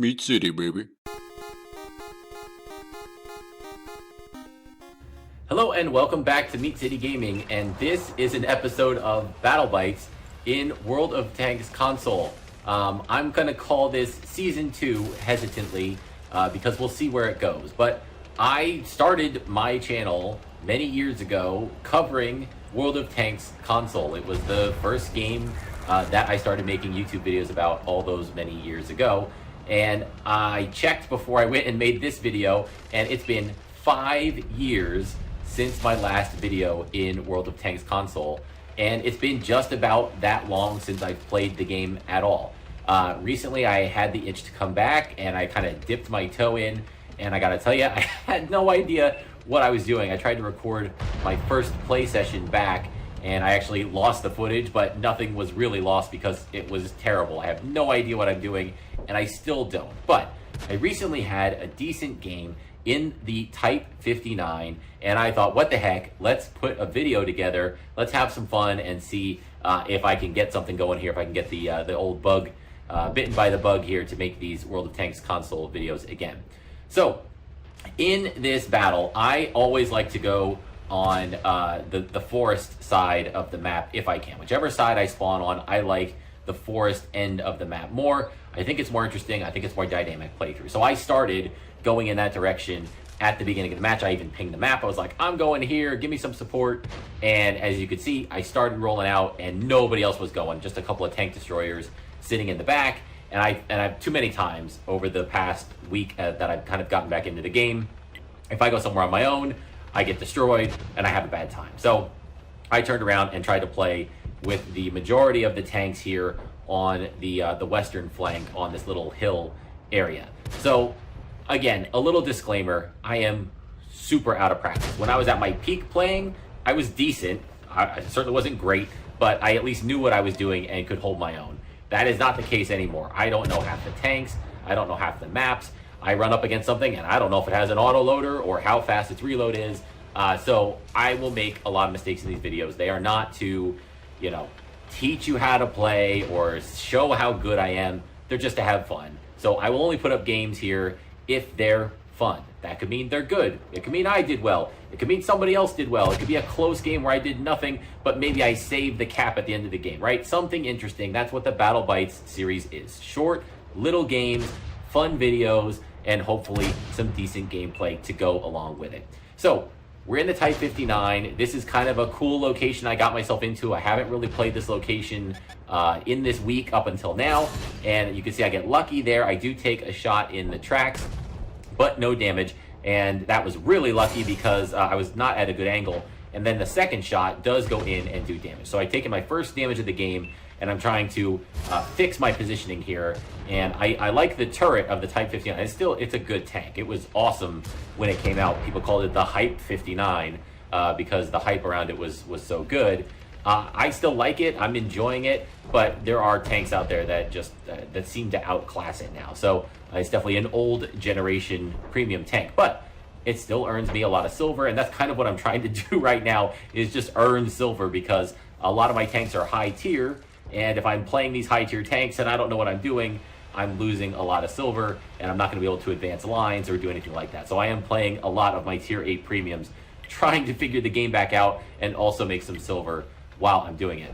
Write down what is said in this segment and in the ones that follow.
Meat City, baby. Hello and welcome back to Meat City Gaming, and this is an episode of Battle Bites in World of Tanks console. I'm gonna call this Season 2 hesitantly because we'll see where it goes. But I started my channel many years ago covering World of Tanks console. It was the first game that I started making YouTube videos about all those many years ago. And I checked before I went and made this video, and it's been 5 years since my last video in World of Tanks console, and it's been just about that long since I've played the game at all. Recently I had the itch to come back, and I kind of dipped my toe in, and I gotta tell you, I had no idea what I was doing. I tried to record my first play session back, and I actually lost the footage, but nothing was really lost because it was terrible. I have no idea what I'm doing, and I still don't. But I recently had a decent game in the Type 59, and I thought, what the heck, let's put a video together, let's have some fun and see if I can get something going here, if I can get the old bug, bitten by the bug here to make these World of Tanks console videos again. So, in this battle, I always like to go on the forest side of the map if I can. Whichever side I spawn on, I like the forest end of the map more. I think it's more interesting, I think it's more dynamic playthrough. So I started going in that direction at the beginning of the match. I even pinged the map. I was like, I'm going here, give me some support. And as you could see, I started rolling out and nobody else was going, just a couple of tank destroyers sitting in the back. And I've too many times over the past week that I've kind of gotten back into the game, if I go somewhere on my own, I get destroyed and I have a bad time. So I turned around and tried to play with the majority of the tanks here on the western flank on this little hill area. So again, a little disclaimer, I am super out of practice. When I was at my peak playing, I was decent. I certainly wasn't great, but I at least knew what I was doing and could hold my own. That is not the case anymore. I don't know half the tanks. I don't know half the maps. I run up against something and I don't know if it has an auto loader or how fast its reload is. So I will make a lot of mistakes in these videos. They are not to, you know, teach you how to play or show how good I am. They're just to have fun. So I will only put up games here if they're fun. That could mean they're good. It could mean I did well. It could mean somebody else did well. It could be a close game where I did nothing, but maybe I saved the cap at the end of the game, right? Something interesting. That's what the Battle Bites series is. Short, little games, fun videos, and hopefully some decent gameplay to go along with it. So we're in the Type 59. This is kind of a cool location I got myself into. I haven't really played this location in this week up until now. And you can see I get lucky there. I do take a shot in the tracks, but no damage. And that was really lucky because I was not at a good angle. And then the second shot does go in and do damage. So I've taken my first damage of the game, and I'm trying to fix my positioning here. And I like the turret of the Type 59. It's a good tank. It was awesome when it came out. People called it the Hype 59 because the hype around it was so good. I still like it. I'm enjoying it, but there are tanks out there that just that seem to outclass it now. So it's definitely an old generation premium tank, but it still earns me a lot of silver, and that's kind of what I'm trying to do right now, is just earn silver, because a lot of my tanks are high tier, and if I'm playing these high tier tanks and I don't know what I'm doing, I'm losing a lot of silver, and I'm not going to be able to advance lines or do anything like that. So I am playing a lot of my tier 8 premiums, trying to figure the game back out and also make some silver while I'm doing it.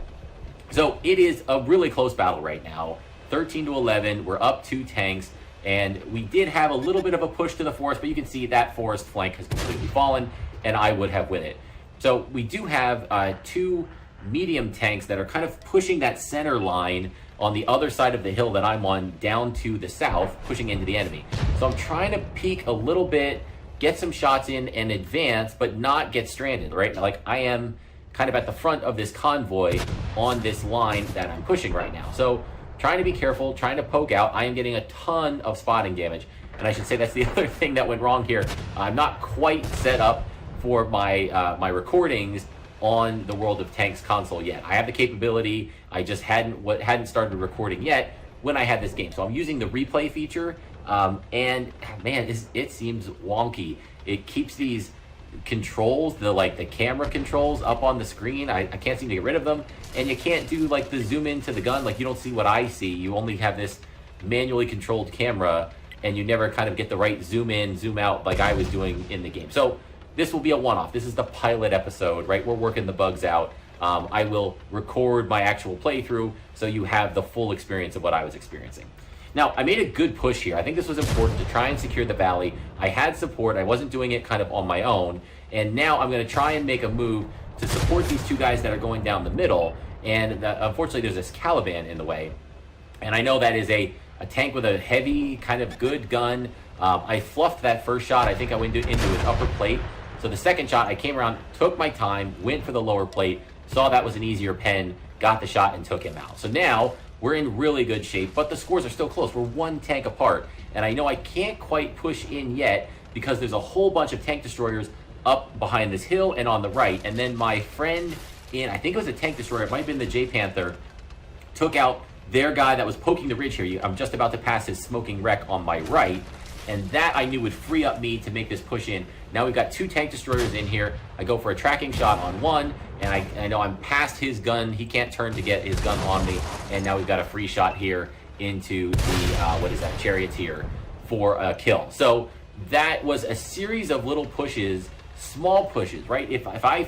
So it is a really close battle right now, 13-11. We're up 2 tanks, and we did have a little bit of a push to the forest, but you can see that forest flank has completely fallen, and I would have with it. So we do have 2 medium tanks that are kind of pushing that center line on the other side of the hill that I'm on down to the south, pushing into the enemy. So I'm trying to peek a little bit, get some shots in and advance, but not get stranded, right? Like I am kind of at the front of this convoy on this line that I'm pushing right now. So trying to be careful, trying to poke out. I am getting a ton of spotting damage. And I should say that's the other thing that went wrong here. I'm not quite set up for my my recordings on the World of Tanks console yet. I have the capability, I just hadn't started recording yet when I had this game. So I'm using the replay feature, and man, it seems wonky. It keeps these controls, the camera controls up on the screen. I can't seem to get rid of them, and you can't do like the zoom into the gun. Like you don't see what I see. You only have this manually controlled camera, and you never kind of get the right zoom in, zoom out like I was doing in the game. So this will be a one-off. This is the pilot episode, right? We're working the bugs out. I will record my actual playthrough so you have the full experience of what I was experiencing. Now, I made a good push here. I think this was important to try and secure the valley. I had support. I wasn't doing it kind of on my own. And now I'm going to try and make a move to support these two guys that are going down the middle. And unfortunately, there's this Caliban in the way. And I know that is a tank with a heavy, kind of good gun. I fluffed that first shot. I think I went into his upper plate. So the second shot, I came around, took my time, went for the lower plate, saw that was an easier pen, got the shot, and took him out. So now we're in really good shape, but the scores are still close. We're one tank apart. And I know I can't quite push in yet because there's a whole bunch of tank destroyers up behind this hill and on the right. And then my friend in, I think it was a tank destroyer, it might have been the J Panther, took out their guy that was poking the ridge here. I'm just about to pass his smoking wreck on my right. And that I knew would free up me to make this push in. Now we've got two tank destroyers in here. I go for a tracking shot on one, and I know I'm past his gun. He can't turn to get his gun on me. And now we've got a free shot here into the, Charioteer for a kill. So that was a series of little pushes, small pushes, right? If I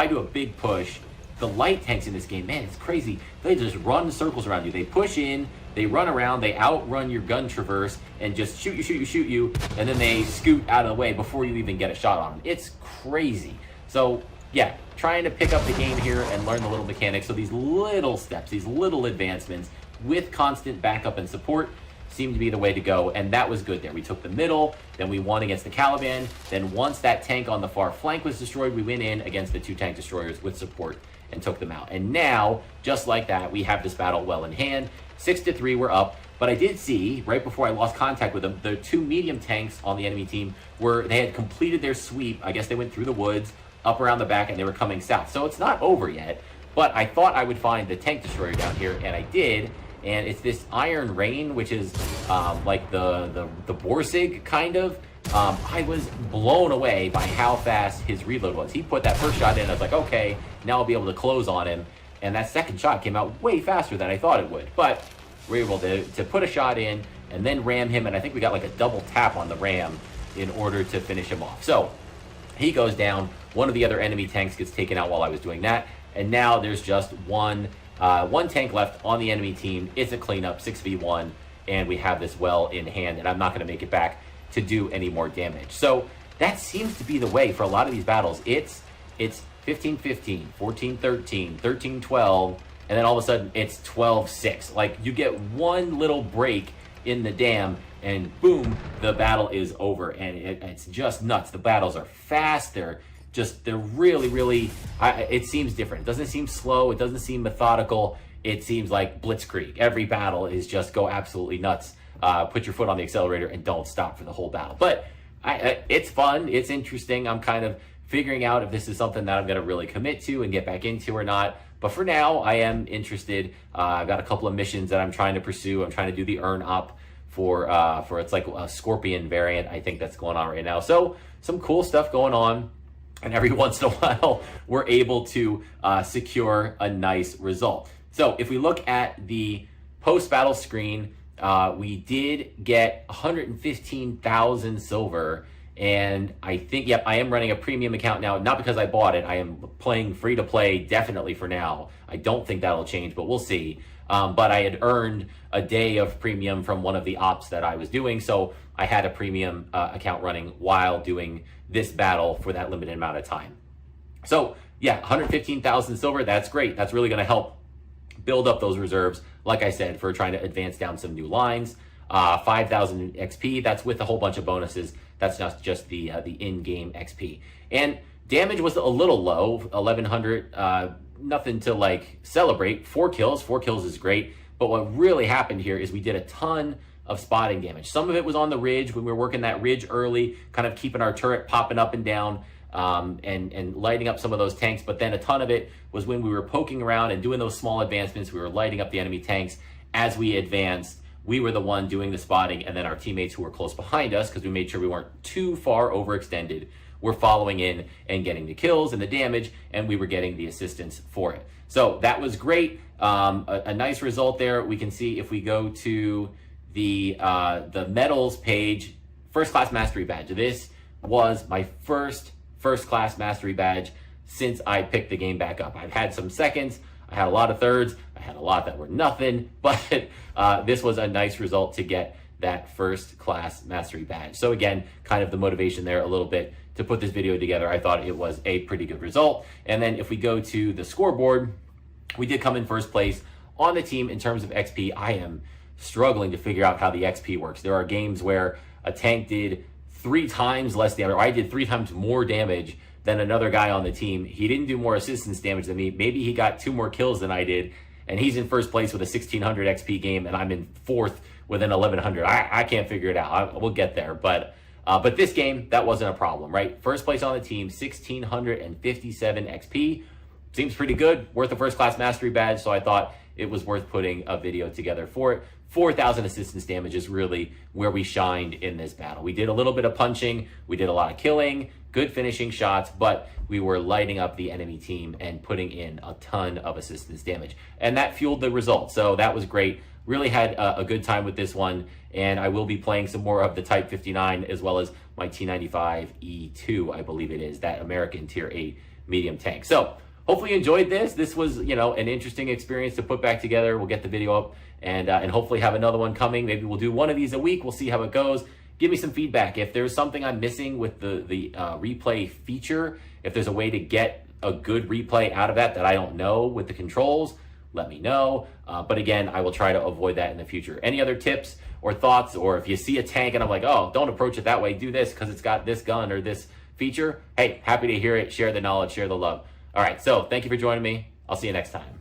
do a big push, the light tanks in this game, man, it's crazy. They just run circles around you. They push in, they run around, they outrun your gun traverse, and just shoot you, and then they scoot out of the way before you even get a shot on them. It's crazy. So, yeah, trying to pick up the game here and learn the little mechanics. So these little steps, these little advancements with constant backup and support seemed to be the way to go, and that was good there. We took the middle, then we won against the Caliban, then once that tank on the far flank was destroyed, we went in against the two tank destroyers with support and took them out. And now, just like that, we have this battle well in hand. 6-3, we're up. But I did see, right before I lost contact with them, the two medium tanks on the enemy team they had completed their sweep. I guess they went through the woods, up around the back, and they were coming south. So it's not over yet, but I thought I would find the tank destroyer down here, and I did. And it's this Iron Rain, which is like the Borsig, kind of. I was blown away by how fast his reload was. He put that first shot in, I was like, okay, now I'll be able to close on him. And that second shot came out way faster than I thought it would. But we were able to put a shot in and then ram him, and I think we got like a double tap on the ram in order to finish him off. So he goes down. One of the other enemy tanks gets taken out while I was doing that. And now there's just one tank left on the enemy team. It's a cleanup, 6v1, and we have this well in hand, and I'm not going to make it back to do any more damage. So that seems to be the way for a lot of these battles. It's 15-15, 14-13, 13-12, and then all of a sudden it's 12-6. Like, you get one little break in the dam, and boom, the battle is over, and it's just nuts. The battles are fast. They're really, really, it seems different. It doesn't seem slow. It doesn't seem methodical. It seems like blitzkrieg. Every battle is just go absolutely nuts. Put your foot on the accelerator and don't stop for the whole battle. But it's fun. It's interesting. I'm kind of figuring out if this is something that I'm going to really commit to and get back into or not. But for now, I am interested. I've got a couple of missions that I'm trying to pursue. I'm trying to do the earn up for it's like a Scorpion variant, I think, that's going on right now. So some cool stuff going on. And every once in a while, we're able to secure a nice result. So if we look at the post-battle screen, we did get 115,000 silver. And I think, yep, I am running a premium account now, not because I bought it. I am playing free to play definitely for now. I don't think that'll change, but we'll see. But I had earned a day of premium from one of the ops that I was doing. So I had a premium account running while doing this battle for that limited amount of time. So yeah, 115,000 silver, that's great. That's really going to help build up those reserves, like I said, for trying to advance down some new lines. 5,000 XP, that's with a whole bunch of bonuses. That's not just the in-game XP. And damage was a little low, 1,100, nothing to like celebrate. 4 kills is great. But what really happened here is we did a ton of spotting damage. Some of it was on the ridge when we were working that ridge early, kind of keeping our turret popping up and down, and lighting up some of those tanks. But then a ton of it was when we were poking around and doing those small advancements. We were lighting up the enemy tanks as we advanced. We were the one doing the spotting, and then our teammates who were close behind us, because we made sure we weren't too far overextended, were following in and getting the kills and the damage, and we were getting the assistance for it. So that was great. a nice result there. We can see if we go to the medals page, first class mastery badge. This was my first class mastery badge since I picked the game back up. I've had some seconds, I had a lot of thirds, I had a lot that were nothing, but this was a nice result to get that first class mastery badge. So again, kind of the motivation there a little bit to put this video together. I thought it was a pretty good result. And then if we go to the scoreboard, we did come in first place on the team in terms of XP. I am struggling to figure out how the XP works. There are games where a tank did 3 times less damage, or I did 3 times more damage than another guy on the team. He didn't do more assistance damage than me. Maybe he got 2 more kills than I did, and he's in first place with a 1600 XP game, and I'm in 4th with an 1100. I can't figure it out. We'll get there, but this game, that wasn't a problem, right? First place on the team, 1657 XP. Seems pretty good, worth a first class mastery badge, so I thought it was worth putting a video together for it. 4,000 assistance damage is really where we shined in this battle. We did a little bit of punching, we did a lot of killing, good finishing shots, but we were lighting up the enemy team and putting in a ton of assistance damage. And that fueled the result, so that was great. Really had a good time with this one, and I will be playing some more of the Type 59 as well as my T95E2, I believe it is, that American Tier 8 medium tank. So hopefully you enjoyed this. This was, you know, an interesting experience to put back together. We'll get the video up and hopefully have another one coming. Maybe we'll do one of these a week. We'll see how it goes. Give me some feedback. If there's something I'm missing with the replay feature, if there's a way to get a good replay out of that I don't know with the controls, let me know. But again, I will try to avoid that in the future. Any other tips or thoughts, or if you see a tank and I'm like, oh, don't approach it that way, do this because it's got this gun or this feature, hey, happy to hear it. Share the knowledge, share the love. All right, so thank you for joining me. I'll see you next time.